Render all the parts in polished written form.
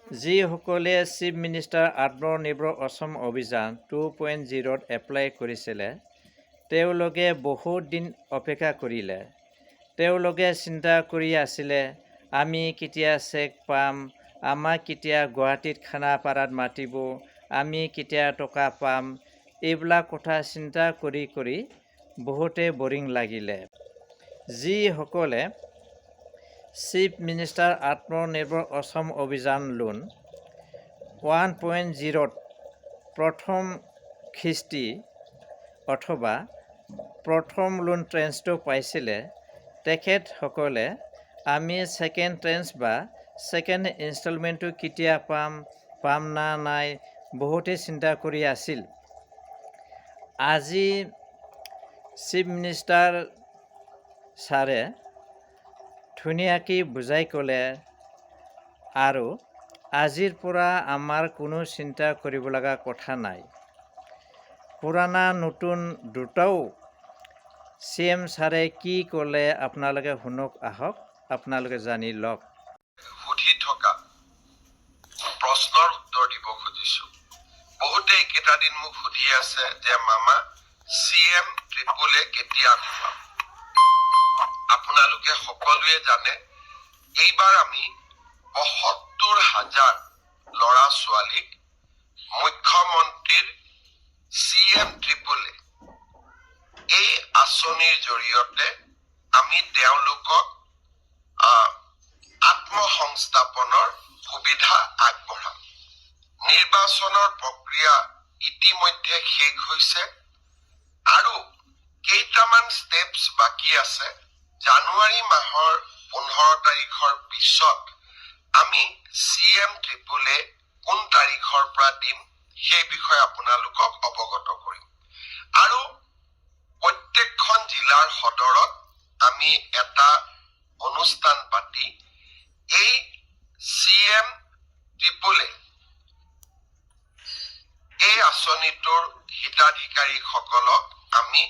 যিসকলে chief minister আত্মনিৰ্ভৰ অসম অভিযান 2.0ত এপ্লাই কৰিছিলে তেওঁলোকে বহুত দিন অপেক্ষা কৰিলে। তেওঁলোকে চিন্তা কৰি আছিলে আমি কেতিয়া চেক পাম, আমাক কেতিয়া গুৱাহাটীত খানাপাৰাত মাতিব, আমি কেতিয়া টকা পাম, এইবিলাক কথা চিন্তা কৰি বহুতে বৰিং লাগিলে। যিসকলে চিফ মিনিষ্টাৰ আত্মনিৰ্ভৰ অসম অভিযান লোন 1.0ত প্ৰথম কিস্তি অথবা প্ৰথম লোন ট্ৰেঞ্চটো পাইছিলে তেখেতসকলে আমি ছেকেণ্ড ট্ৰেঞ্চ বা ছেকেণ্ড ইনষ্টলমেণ্টটো কেতিয়া পাম না নাই বহুতে চিন্তা কৰি আছিল। আজি চিফ মিনিষ্টাৰ ছাৰে ধুনীয়াকৈ বুজাই ক'লে আৰু আজিৰ পৰা আমাৰ কোনো চিন্তা কৰিব লগা কথা নাই। পুৰাণা নতুন দুটাও CM ছাৰে কি ক'লে আপোনালোকে শুনক, আহক আপোনালোকে জানি লওক। সুধি থকা প্ৰশ্নৰ উত্তৰ দিব খুজিছো। বহুতে এইকেইটা দিন মোক সুধি আছে যে মামা CM ট্ৰিপলে কেতিয়া পাম। আপোনালোকে সকলোৱে জানে এইবাৰ আমি ৭২,০০০ ল'ৰা ছোৱালীক মুখ্যমন্ত্ৰীৰ CM ট্ৰিপলে এই আঁচনিৰ জৰিয়তে আমি তেওঁলোকক আত্মসংস্থাপনৰ সুবিধা আগবঢ়াম। নিৰ্বাচনৰ প্ৰক্ৰিয়া ইতিমধ্যে শেষ হৈছে আৰু কেইটামান ষ্টেপছ বাকী আছে। জানুৱাৰী মাহৰ 15 তাৰিখৰ পিছত আমি CM ট্ৰিপলে কোন তাৰিখৰ পৰা দিম সেই বিষয়ে আপোনালোকক অৱগত কৰিম। আৰু প্ৰত্যেকখন জিলাৰ সদৰত আমি এটা অনুষ্ঠান পাতি এই CM ট্ৰিপলে এই আঁচনিটোৰ হিতাধিকাৰীসকলক আমি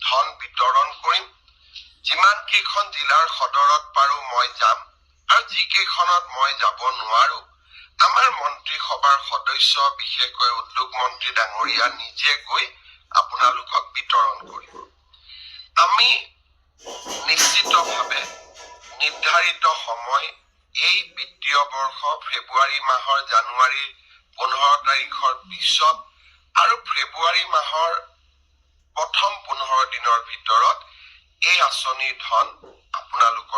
ধন বিতৰণ কৰিম। যিমান কেইখন জিলাৰ সদৰত পাৰো মই যাম আৰু যিকেইখনত মই যাব নোৱাৰো আমাৰ মন্ত্ৰীসভাৰ সদস্য বিশেষকৈ উদ্যোগ মন্ত্ৰী ডাঙৰীয়া নিজে গৈ আপোনালোকক বিতৰণ কৰিব। আমি নিশ্চিতভাৱে নিৰ্ধাৰিত সময় এই বিত্তীয় বৰ্ষ ফেব্ৰুৱাৰী মাহৰ জানুৱাৰীৰ 15 তাৰিখৰ পিছত আৰু ফেব্ৰুৱাৰী মাহৰ প্ৰথম 15 দিনৰ ভিতৰত এই আঁচনিৰ ধন আপোনালোকৰ